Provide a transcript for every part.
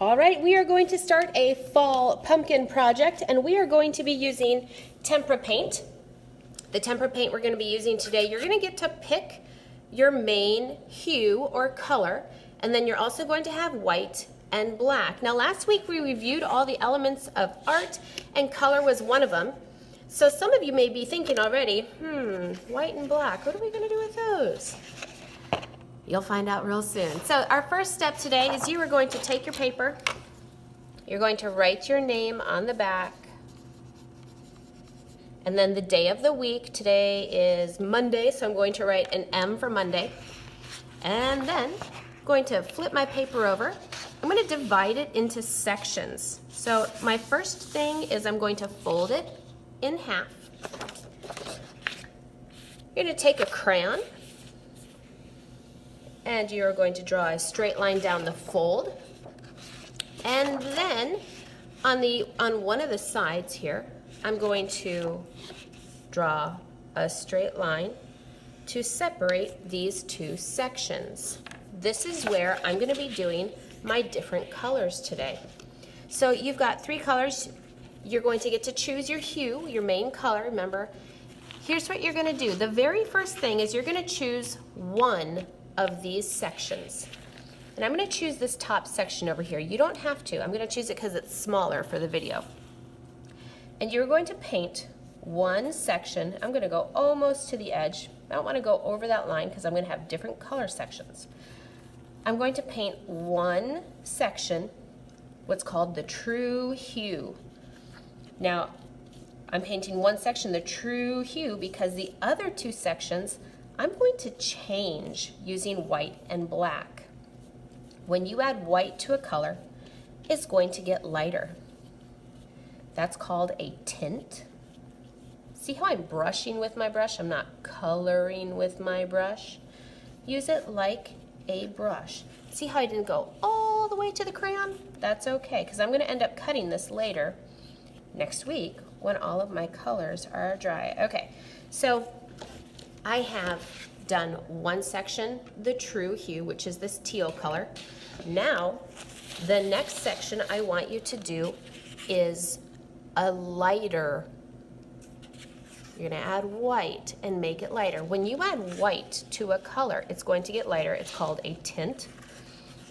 All right, we are going to start a fall pumpkin project, and we are going to be using tempera paint. The tempera paint we're going to be using today, you're going to get to pick your main hue or color, and then you're also going to have white and black. Now last week we reviewed all the elements of art, and color was one of them. So some of you may be thinking already, white and black, what are we going to do with those? You'll find out real soon. So our first step today is you are going to take your paper, you're going to write your name on the back, and then the day of the week. Today is Monday, so I'm going to write an M for Monday. And then I'm going to flip my paper over. I'm going to divide it into sections. So my first thing is I'm going to fold it in half. You're going to take a crayon, and you're going to draw a straight line down the fold. And then on one of the sides here, I'm going to draw a straight line to separate these two sections. This is where I'm going to be doing my different colors today. So you've got three colors. You're going to get to choose your hue, your main color. Remember, here's what you're going to do. The very first thing is you're going to choose one of these sections. And I'm going to choose this top section over here. You don't have to. I'm going to choose it because it's smaller for the video. And you're going to paint one section. I'm going to go almost to the edge. I don't want to go over that line because I'm going to have different color sections. I'm going to paint one section, what's called the true hue. Now, I'm painting one section, the true hue, because the other two sections I'm going to change using white and black. When you add white to a color, it's going to get lighter. That's called a tint. See how I'm brushing with my brush? I'm not coloring with my brush. Use it like a brush. See how I didn't go all the way to the crayon? That's okay, because I'm going to end up cutting this later next week when all of my colors are dry. Okay, so I have done one section, the true hue, which is this teal color. Now, the next section I want you to do is a lighter. You're going to add white and make it lighter. When you add white to a color, it's going to get lighter. It's called a tint.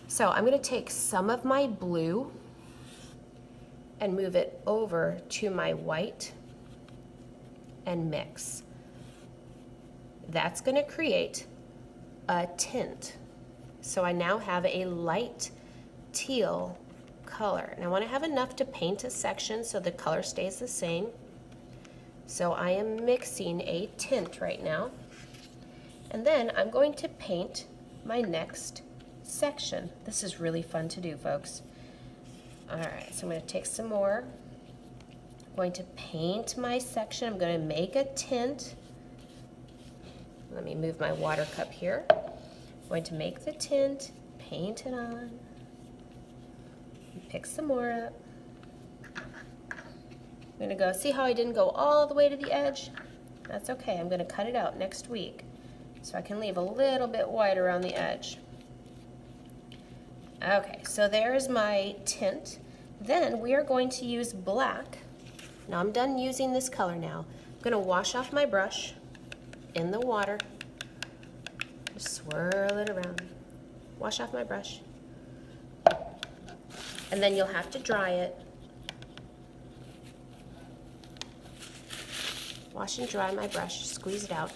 So I'm going to take some of my blue and move it over to my white and mix. That's going to create a tint. So I now have a light teal color. And I want to have enough to paint a section so the color stays the same. So I am mixing a tint right now. And then I'm going to paint my next section. This is really fun to do, folks. All right, so I'm going to take some more. I'm going to paint my section. I'm going to make a tint. Let me move my water cup here. I'm going to make the tint, paint it on, pick some more up. I'm going to go, see how I didn't go all the way to the edge? That's okay, I'm going to cut it out next week so I can leave a little bit white around the edge. Okay, so there's my tint. Then we are going to use black. Now I'm done using this color now. I'm going to wash off my brush in the water, just swirl it around, wash off my brush, and then you'll have to dry it. Wash and dry my brush, squeeze it out.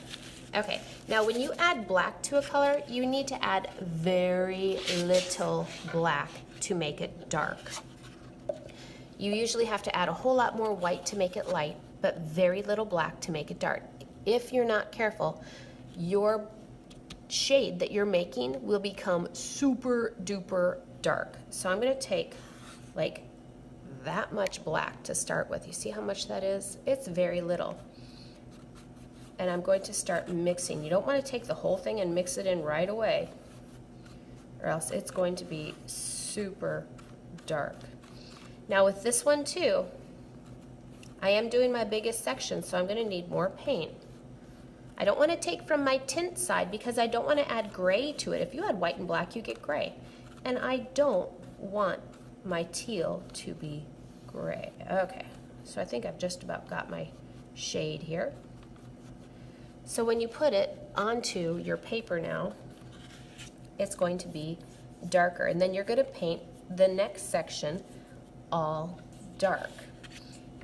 Okay, now when you add black to a color, you need to add very little black to make it dark. You usually have to add a whole lot more white to make it light, but very little black to make it dark. If you're not careful, your shade that you're making will become super duper dark. So I'm going to take like that much black to start with. You see how much that is? It's very little. And I'm going to start mixing. You don't want to take the whole thing and mix it in right away, or else it's going to be super dark. Now with this one too, I am doing my biggest section, so I'm going to need more paint. I don't want to take from my tint side because I don't want to add gray to it. If you add white and black, you get gray. And I don't want my teal to be gray. Okay, so I think I've just about got my shade here. So when you put it onto your paper now, it's going to be darker, and then you're going to paint the next section all dark.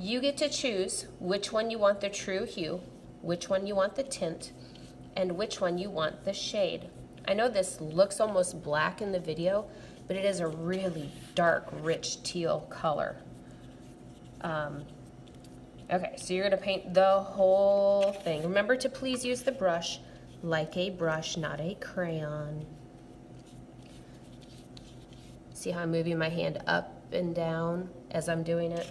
You get to choose which one you want the true hue, which one you want the tint, and which one you want the shade. I know this looks almost black in the video, but it is a really dark, rich teal color. Okay, so you're gonna paint the whole thing. Remember to please use the brush like a brush, not a crayon. See how I'm moving my hand up and down as I'm doing it?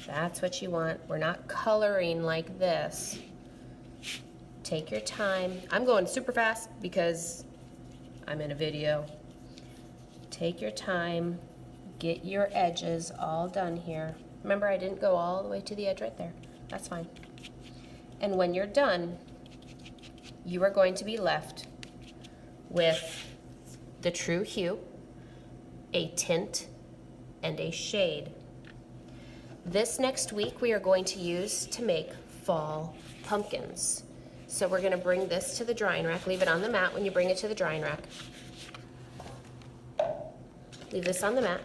That's what you want. We're not coloring like this. Take your time. I'm going super fast because I'm in a video. Take your time. Get your edges all done here. Remember, I didn't go all the way to the edge right there. That's fine. And when you're done, you are going to be left with the true hue, a tint, and a shade. This next week we are going to use to make fall pumpkins. So we're going to bring this to the drying rack. Leave it on the mat when you bring it to the drying rack. Leave this on the mat.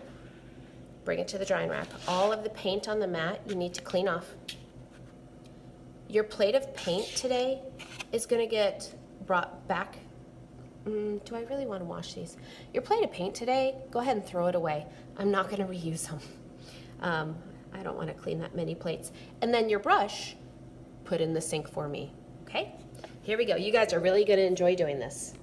Bring it to the drying rack. All of the paint on the mat you need to clean off. Your plate of paint today is going to get brought back. Do I really want to wash these? Your plate of paint today, go ahead and throw it away. I'm not going to reuse them. I don't want to clean that many plates. And then your brush, put in the sink for me. Okay? Here we go. You guys are really going to enjoy doing this.